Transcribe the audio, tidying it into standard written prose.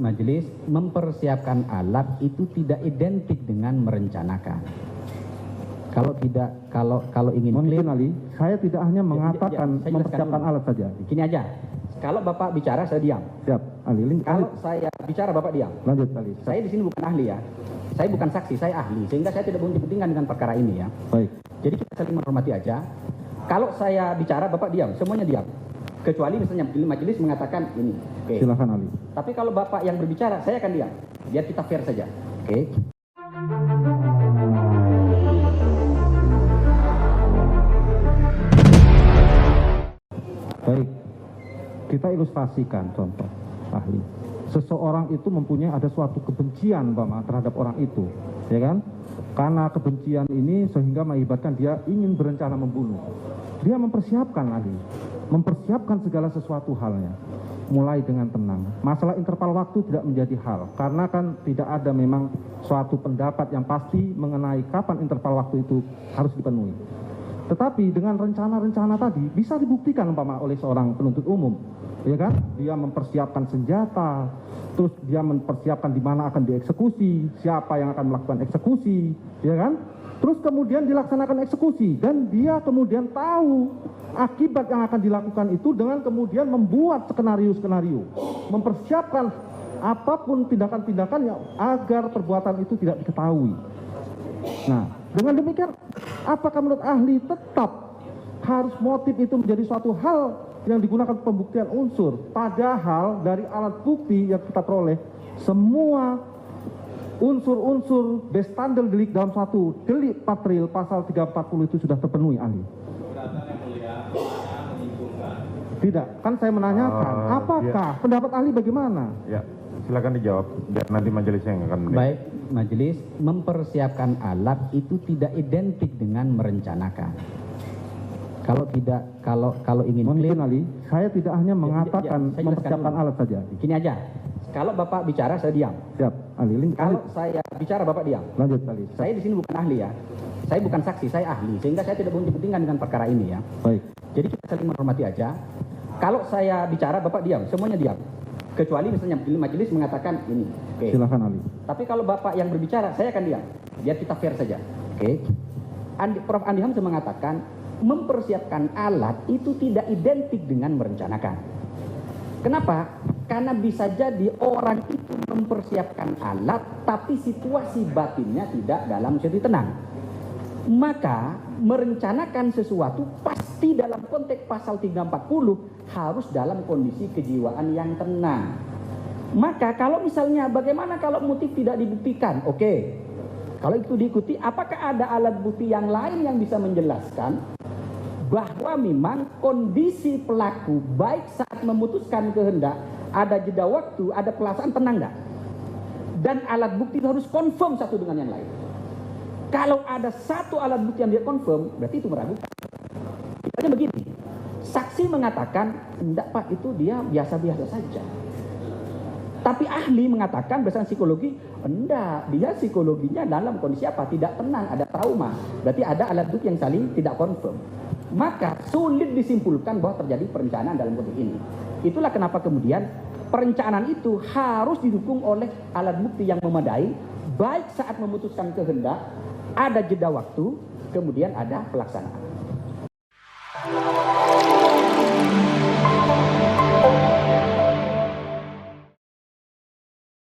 Majelis, mempersiapkan alat itu tidak identik dengan merencanakan. Kalau ingin clear, Ali, saya tidak hanya mengatakan saya mempersiapkan alat saja. Gini aja, kalau Bapak bicara saya diam. Siap, Ali. Kalau saya bicara Bapak diam. Lanjut, Ali. Saya di sini bukan ahli ya. Saya bukan saksi, saya ahli. Sehingga saya tidak punya kepentingan dengan perkara ini ya. Baik. Jadi kita saling menghormati aja. Kalau saya bicara Bapak diam, semuanya diam. Kecuali misalnya majelis mengatakan ini. Oke. Silakan, Ali. Tapi kalau Bapak yang berbicara, saya akan diam. Biar kita fair saja. Oke. Baik. Kita ilustrasikan contoh, ahli. Seseorang itu mempunyai ada suatu kebencian terhadap orang itu, ya kan? Karena kebencian ini sehingga mengakibatkan dia ingin berencana membunuh. Dia mempersiapkan, ahli. Mempersiapkan segala sesuatu halnya. Mulai dengan tenang. Masalah interval waktu tidak menjadi hal, karena kan tidak ada memang suatu pendapat yang pasti mengenai kapan interval waktu itu harus dipenuhi. Tetapi dengan rencana-rencana tadi bisa dibuktikan oleh seorang penuntut umum, ya kan? Dia mempersiapkan senjata, terus dia mempersiapkan di mana akan dieksekusi, siapa yang akan melakukan eksekusi, ya kan? Terus kemudian dilaksanakan eksekusi dan dia kemudian tahu akibat yang akan dilakukan itu dengan kemudian membuat skenario-skenario, mempersiapkan apapun tindakan-tindakan yang agar perbuatan itu tidak diketahui. Nah, dengan demikian, apakah menurut ahli tetap harus motif itu menjadi suatu hal yang digunakan pembuktian unsur? Padahal dari alat bukti yang kita peroleh, semua unsur-unsur bestandel delik dalam suatu delik material pasal 340 itu sudah terpenuhi, ahli. Tidak, kan saya menanyakan, apakah pendapat ahli bagaimana? Ya, silakan dijawab, biar nanti majelisnya yang akan menilai. Baik, majelis, mempersiapkan alat itu tidak identik dengan merencanakan. Kalau ingin clear, Ali, saya tidak hanya mengatakan saya mempersiapkan alat saja. Gini aja, kalau Bapak bicara saya diam. Siap, Ali. Kalau saya bicara Bapak diam. Lanjut, Ali. Saya di sini bukan ahli ya. Saya bukan saksi, saya ahli. Sehingga saya tidak punya kepentingan dengan perkara ini ya. Baik. Jadi kita saling menghormati aja. Kalau saya bicara Bapak diam, semuanya diam. Kecuali misalnya majelis mengatakan ini. Oke. Silakan, Ali. Tapi kalau Bapak yang berbicara, saya akan diam. Biar kita fair saja. Oke. Prof. Andi Hamzah mengatakan mempersiapkan alat itu tidak identik dengan merencanakan. Kenapa? Karena bisa jadi orang itu mempersiapkan alat, tapi situasi batinnya tidak dalam situasi tenang. Maka merencanakan sesuatu pasti dalam konteks pasal 340 harus dalam kondisi kejiwaan yang tenang. Maka kalau misalnya bagaimana kalau motif tidak dibuktikan? Oke. Kalau itu diikuti, apakah ada alat bukti yang lain yang bisa menjelaskan bahwa memang kondisi pelaku baik saat memutuskan kehendak, ada jeda waktu, ada perasaan tenang enggak? Dan alat bukti harus confirm satu dengan yang lain. Kalau ada satu alat bukti yang dia confirm, berarti itu meragukan. Misalnya begini, saksi mengatakan, enggak Pak, itu dia biasa-biasa saja. Tapi ahli mengatakan berdasarkan psikologi, enggak, dia psikologinya dalam kondisi apa? Tidak tenang, ada trauma. Berarti ada alat bukti yang saling tidak confirm. Maka sulit disimpulkan bahwa terjadi perencanaan dalam konteks ini. Itulah kenapa kemudian perencanaan itu harus didukung oleh alat bukti yang memadai, baik saat memutuskan kehendak, ada jeda waktu, kemudian ada pelaksanaan.